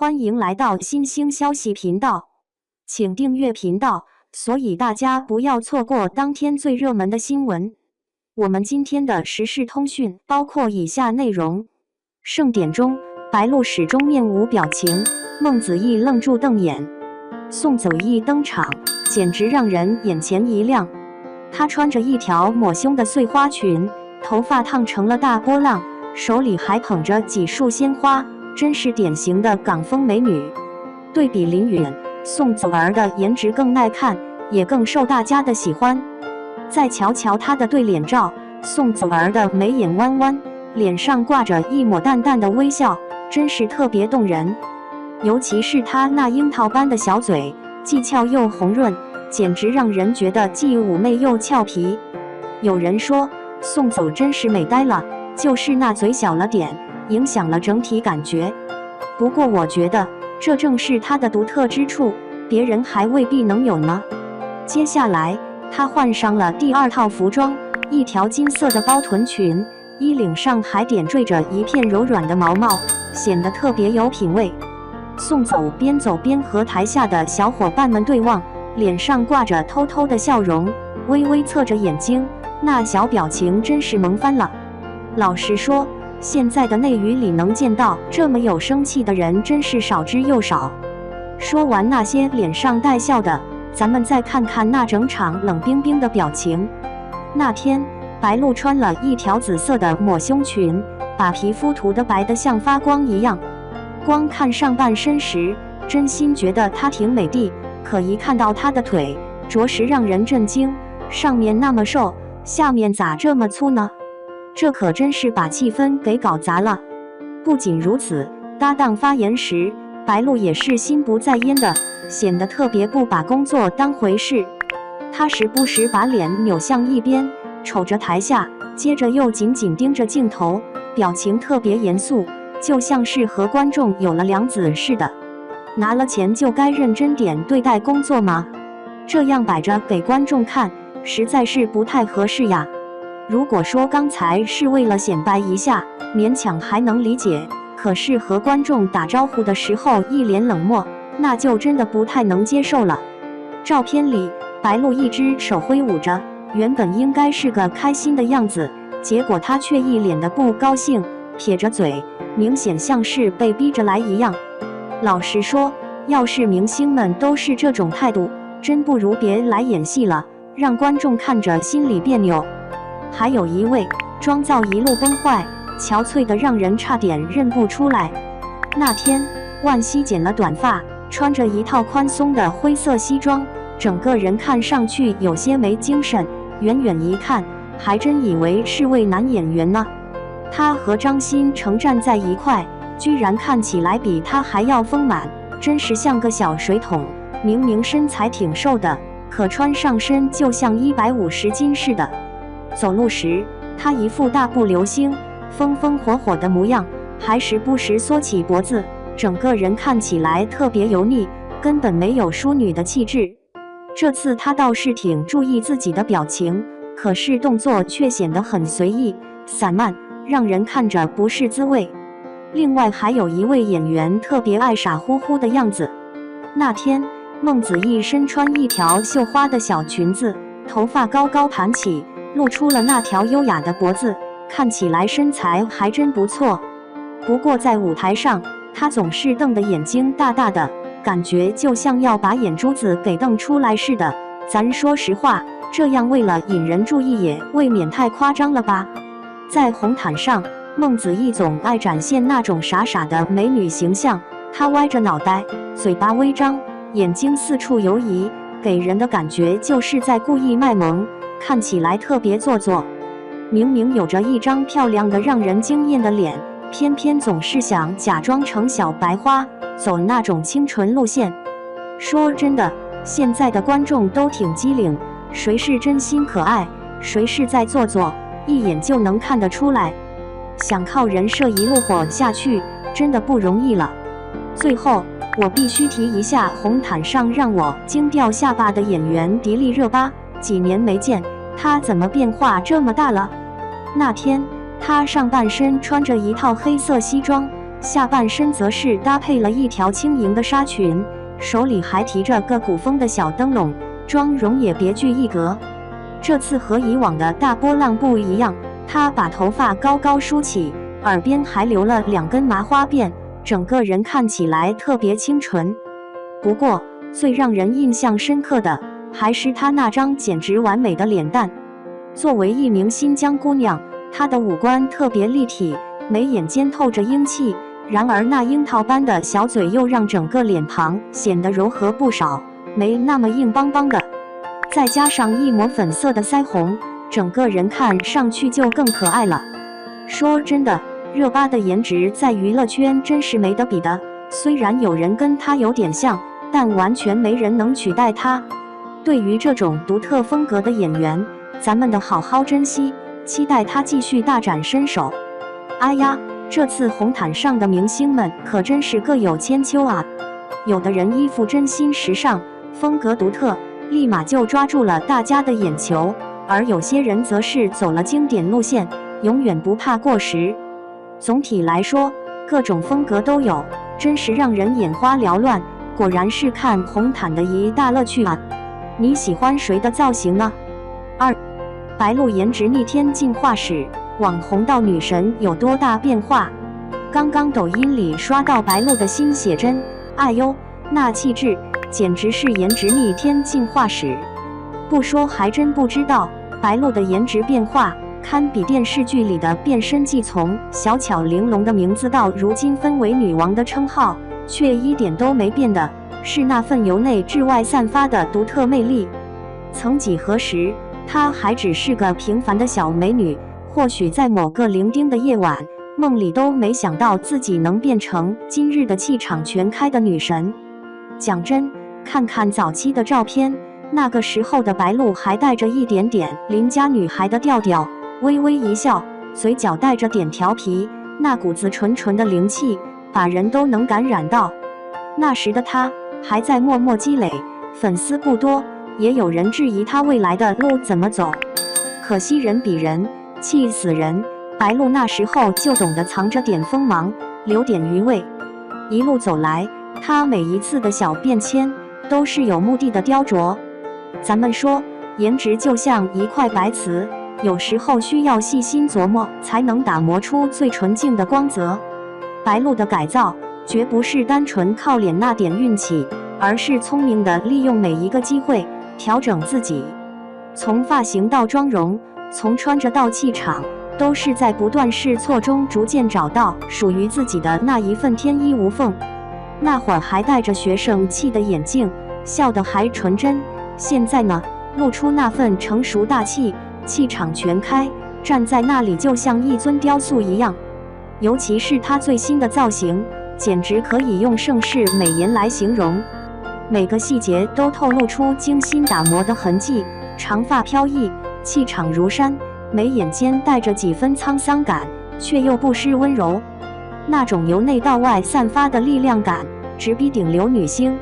欢迎来到新兴消息频道，请订阅频道，所以大家不要错过当天最热门的新闻。我们今天的时事通讯包括以下内容：盛典中，白鹿始终面无表情，孟子义愣住瞪眼。宋祖义登场，简直让人眼前一亮。她穿着一条抹胸的碎花裙，头发烫成了大波浪，手里还捧着几束鲜花，真是典型的港风美女。对比林允，宋祖儿的颜值更耐看，也更受大家的喜欢。再瞧瞧她的对脸照，宋祖儿的眉眼弯弯，脸上挂着一抹淡淡的微笑，真是特别动人。尤其是她那樱桃般的小嘴，既翘又红润，简直让人觉得既妩媚又俏皮。有人说宋祖真是美呆了，就是那嘴小了点，影响了整体感觉。不过我觉得这正是她的独特之处，别人还未必能有呢。接下来她换上了第二套服装，一条金色的包臀裙，衣领上还点缀着一片柔软的毛毛，显得特别有品味。宋祖边走边和台下的小伙伴们对望，脸上挂着偷偷的笑容，微微侧着眼睛，那小表情真是萌翻了。老实说，现在的内娱里能见到这么有生气的人真是少之又少。说完那些脸上带笑的，咱们再看看那整场冷冰冰的表情。那天白鹿穿了一条紫色的抹胸裙，把皮肤涂得白得像发光一样。光看上半身时，真心觉得她挺美的，可一看到她的腿，着实让人震惊，上面那么瘦，下面咋这么粗呢？这可真是把气氛给搞砸了。不仅如此，搭档发言时，白鹿也是心不在焉的，显得特别不把工作当回事。她时不时把脸扭向一边，瞅着台下，接着又紧紧盯着镜头，表情特别严肃，就像是和观众有了梁子似的。拿了钱就该认真点对待工作吗？这样摆着给观众看，实在是不太合适呀。如果说刚才是为了显摆一下，勉强还能理解，可是和观众打招呼的时候一脸冷漠，那就真的不太能接受了。照片里，白鹿一只手挥舞着，原本应该是个开心的样子，结果她却一脸的不高兴，撇着嘴，明显像是被逼着来一样。老实说，要是明星们都是这种态度，真不如别来演戏了，让观众看着心里别扭。还有一位妆造一路崩坏，憔悴的让人差点认不出来。那天万茜剪了短发，穿着一套宽松的灰色西装，整个人看上去有些没精神，远远一看还真以为是位男演员呢。他和张新成站在一块，居然看起来比他还要丰满，真是像个小水桶。明明身材挺瘦的，可穿上身就像150斤似的。走路时，他一副大步流星、风风火火的模样，还时不时缩起脖子，整个人看起来特别油腻，根本没有淑女的气质。这次他倒是挺注意自己的表情，可是动作却显得很随意、散漫，让人看着不是滋味。另外还有一位演员特别爱傻乎乎的样子。那天孟子义身穿一条绣花的小裙子，头发高高盘起，露出了那条优雅的脖子，看起来身材还真不错。不过在舞台上，他总是瞪得眼睛大大的，感觉就像要把眼珠子给瞪出来似的。咱说实话，这样为了引人注意也未免太夸张了吧。在红毯上，孟子义总爱展现那种傻傻的美女形象，她歪着脑袋，嘴巴微张，眼睛四处游移，给人的感觉就是在故意卖萌，看起来特别做作。明明有着一张漂亮的让人惊艳的脸，偏偏总是想假装成小白花，走那种清纯路线。说真的，现在的观众都挺机灵，谁是真心可爱，谁是在做作，一眼就能看得出来。想靠人设一路火下去，真的不容易了。最后，我必须提一下红毯上让我惊掉下巴的演员迪丽热巴，几年没见，她怎么变化这么大了？那天，她上半身穿着一套黑色西装，下半身则是搭配了一条轻盈的纱裙，手里还提着个古风的小灯笼，妆容也别具一格。这次和以往的大波浪不一样，她把头发高高梳起，耳边还留了2根麻花辫，整个人看起来特别清纯。不过，最让人印象深刻的还是她那张简直完美的脸蛋。作为一名新疆姑娘，她的五官特别立体，眉眼间透着英气，然而那樱桃般的小嘴又让整个脸庞显得柔和不少，没那么硬邦邦的。再加上一抹粉色的腮红，整个人看上去就更可爱了。说真的，热巴的颜值在娱乐圈真是没得比的，虽然有人跟她有点像，但完全没人能取代她。对于这种独特风格的演员，咱们得好好珍惜，期待她继续大展身手。哎呀，这次红毯上的明星们可真是各有千秋啊！有的人衣服真心时尚，风格独特，立马就抓住了大家的眼球，而有些人则是走了经典路线，永远不怕过时。总体来说，各种风格都有，真是让人眼花缭乱，果然是看红毯的一大乐趣啊！你喜欢谁的造型呢？2. 白鹿颜值逆天进化史，网红到女神有多大变化？刚刚抖音里刷到白鹿的新写真，哎呦，那气质简直是颜值逆天进化史。不说还真不知道，白鹿的颜值变化堪比电视剧里的变身计，从小巧玲珑的名字到如今分为女王的称号，却一点都没变的是那份由内至外散发的独特魅力。曾几何时，她还只是个平凡的小美女，或许在某个伶仃的夜晚，梦里都没想到自己能变成今日的气场全开的女神。讲真，看看早期的照片，那个时候的白鹿还带着一点点邻家女孩的调调，微微一笑，嘴角带着点调皮，那股子纯纯的灵气，把人都能感染到。那时的她还在默默积累，粉丝不多，也有人质疑她未来的路怎么走。可惜人比人气死人，白鹿那时候就懂得藏着点锋芒，留点余味。一路走来，她每一次的小变迁都是有目的的雕琢。咱们说，颜值就像一块白瓷，有时候需要细心琢磨，才能打磨出最纯净的光泽。白鹿的改造绝不是单纯靠脸那点运气，而是聪明地利用每一个机会调整自己。从发型到妆容，从穿着到气场，都是在不断试错中逐渐找到属于自己的那一份天衣无缝。那会儿还戴着学生气的眼镜，笑得还纯真，现在呢，露出那份成熟大气，气场全开，站在那里就像一尊雕塑一样。尤其是她最新的造型，简直可以用盛世美颜来形容，每个细节都透露出精心打磨的痕迹，长发飘逸，气场如山，眉眼间带着几分沧桑感，却又不失温柔。那种由内到外散发的力量感，直逼顶流女星。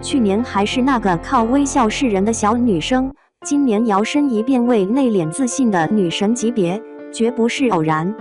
去年还是那个靠微笑示人的小女生，今年摇身一变为内敛自信的女神级别，绝不是偶然。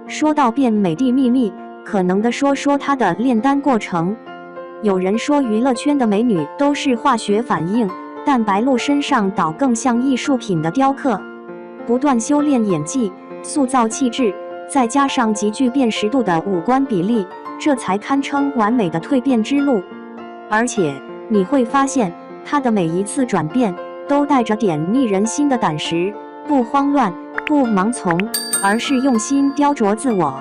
说到变美的秘密，可能的说说她的炼丹过程。有人说娱乐圈的美女都是化学反应，但白鹿身上倒更像艺术品的雕刻，不断修炼演技，塑造气质，再加上极具辨识度的五官比例，这才堪称完美的蜕变之路。而且你会发现，她的每一次转变都带着点逆人心的胆识，不慌乱，不盲从，而是用心雕琢自我。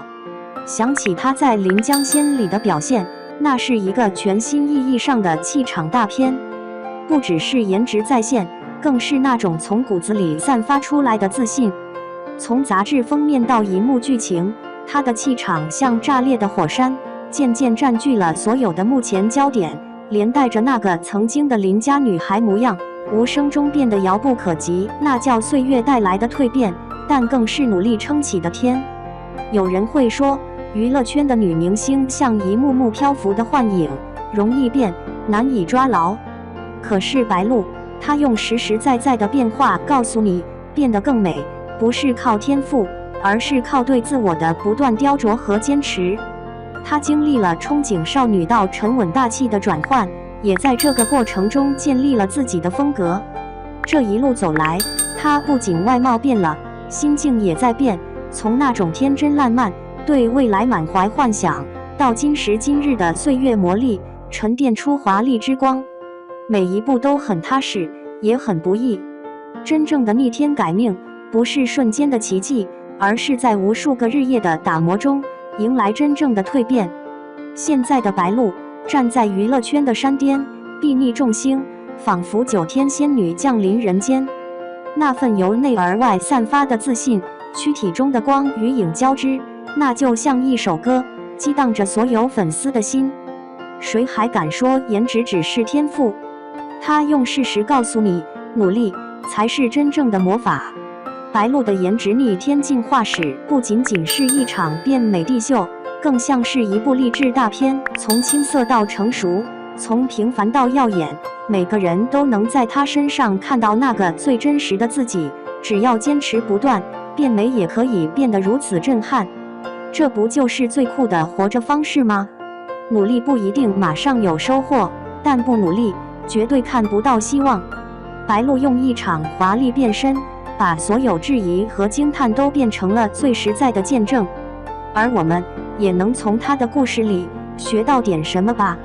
想起她在《临江仙》里的表现，那是一个全新意义上的气场大片，不只是颜值在线，更是那种从骨子里散发出来的自信。从杂志封面到荧幕剧情，她的气场像炸裂的火山，渐渐占据了所有的目前焦点，连带着那个曾经的邻家女孩模样，无声中变得遥不可及，那叫岁月带来的蜕变，但更是努力撑起的天。有人会说，娱乐圈的女明星像一幕幕漂浮的幻影，容易变，难以抓牢。可是白鹿，她用实实在在的变化告诉你，变得更美，不是靠天赋，而是靠对自我的不断雕琢和坚持。她经历了憧憬少女到沉稳大气的转换，也在这个过程中建立了自己的风格。这一路走来，她不仅外貌变了，心境也在变，从那种天真烂漫，对未来满怀幻想，到今时今日的岁月磨砺，沉淀出华丽之光。每一步都很踏实，也很不易。真正的逆天改命，不是瞬间的奇迹，而是在无数个日夜的打磨中，迎来真正的蜕变。现在的白鹿站在娱乐圈的山巅，睥睨众星，仿佛9天仙女降临人间。那份由内而外散发的自信，躯体中的光与影交织，那就像一首歌，激荡着所有粉丝的心。谁还敢说颜值只是天赋？他用事实告诉你，努力才是真正的魔法。白鹿的颜值逆天进化史不仅仅是一场变美地秀，更像是一部励志大片，从青涩到成熟，从平凡到耀眼，每个人都能在她身上看到那个最真实的自己。只要坚持不断，变美也可以变得如此震撼。这不就是最酷的活着方式吗？努力不一定马上有收获，但不努力绝对看不到希望。白鹿用一场华丽变身，把所有质疑和惊叹都变成了最实在的见证，而我们也能从她的故事里学到点什么吧。